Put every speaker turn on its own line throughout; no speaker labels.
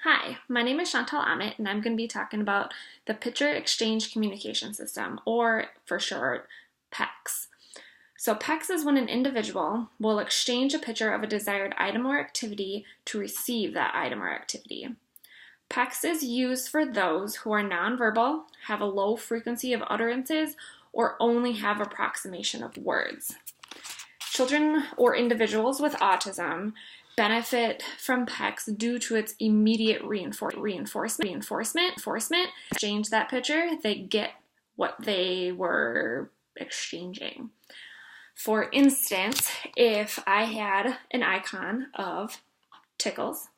Hi, my name is Chantal Amit, and I'm going to be talking about the Picture Exchange Communication System, or for short, PECS. So PECS is when an individual will exchange a picture of a desired item or activity to receive that item or activity. PECS is used for those who are nonverbal, have a low frequency of utterances, or only have approximation of words. Children or individuals with autism benefit from PECS due to its immediate reinforcement. Exchange that picture, they get what they were exchanging. For instance, if I had an icon of tickles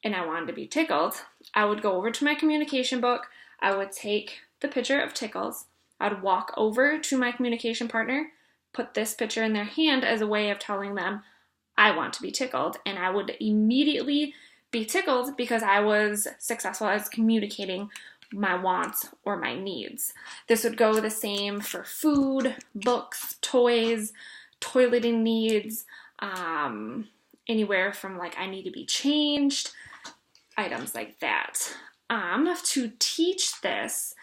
and I wanted to be tickled, I would go over to my communication book, I would take the picture of tickles, I'd walk over to my communication partner, put this picture in their hand as a way of telling them, I want to be tickled, and I would immediately be tickled because I was successful as communicating my wants or my needs. This would go the same for food, books, toys, toileting needs, anywhere from like I need to be changed, items like that. To teach this,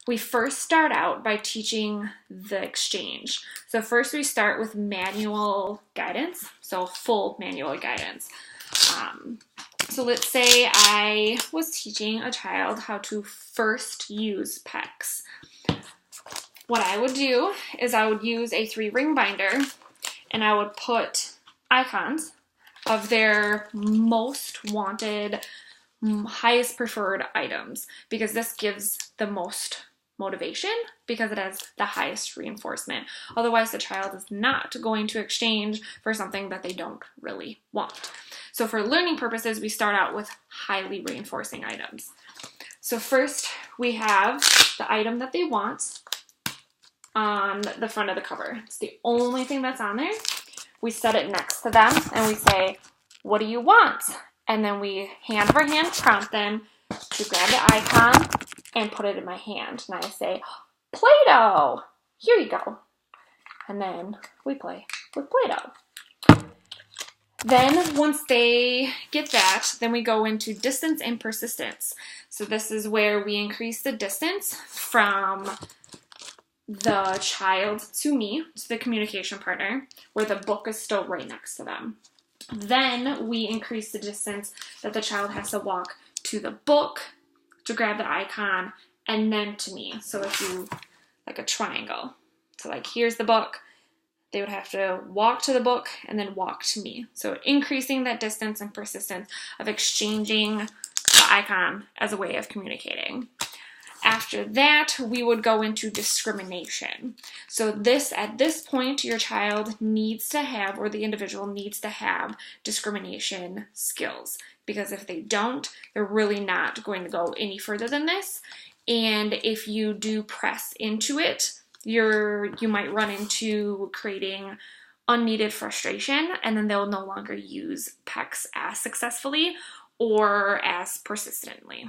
we first start out by teaching the exchange. So first we start with manual guidance, so full manual guidance. So let's say I was teaching a child how to first use PECS. What I would do is I would use a 3-ring binder and I would put icons of their most wanted, highest preferred items, because this gives the most motivation because it has the highest reinforcement. Otherwise, the child is not going to exchange for something that they don't really want. So for learning purposes, we start out with highly reinforcing items. So first, we have the item that they want on the front of the cover. It's the only thing that's on there. We set it next to them and we say, what do you want? And then we hand over hand prompt them to grab the icon and put it in my hand. And I say, Play-Doh, here you go. And then we play with Play-Doh. Then once they get that, then we go into distance and persistence. So this is where we increase the distance from the child to me, to the communication partner, where the book is still right next to them. Then we increase the distance that the child has to walk to the book to grab the icon and then to me. So if you, like a triangle. So like here's the book, they would have to walk to the book and then walk to me. So increasing that distance and persistence of exchanging the icon as a way of communicating. After that, we would go into discrimination. So at this point, your child needs to have, or the individual needs to have, discrimination skills. Because if they don't, they're really not going to go any further than this. And if you do press into it, you might run into creating unneeded frustration, and then they'll no longer use PECS as successfully or as persistently.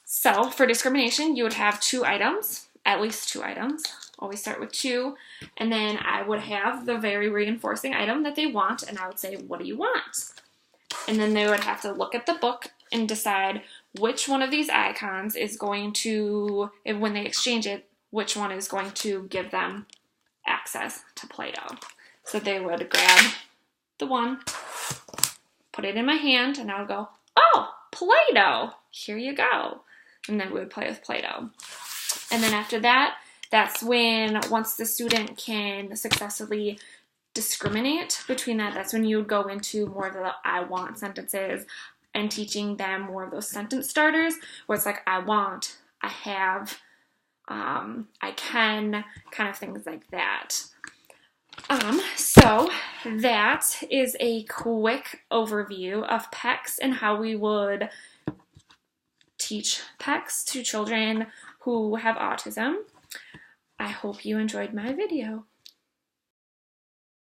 So for discrimination, you would have 2 items, at least 2 items. Always start with 2. And then I would have the very reinforcing item that they want, and I would say, what do you want? And then they would have to look at the book and decide which one of these icons is going to, when they exchange it, which one is going to give them access to Play-Doh. So they would grab the one, put it in my hand, and I would go, oh, Play-Doh, here you go. And then we would play with Play-Doh. And then after that, that's when, once the student can successfully discriminate between that, that's when you would go into more of the I want sentences and teaching them more of those sentence starters, where it's like I want, I have, I can, kind of things like that. So that is a quick overview of PECS and how we would teach PECS to children who have autism. I hope you enjoyed my video.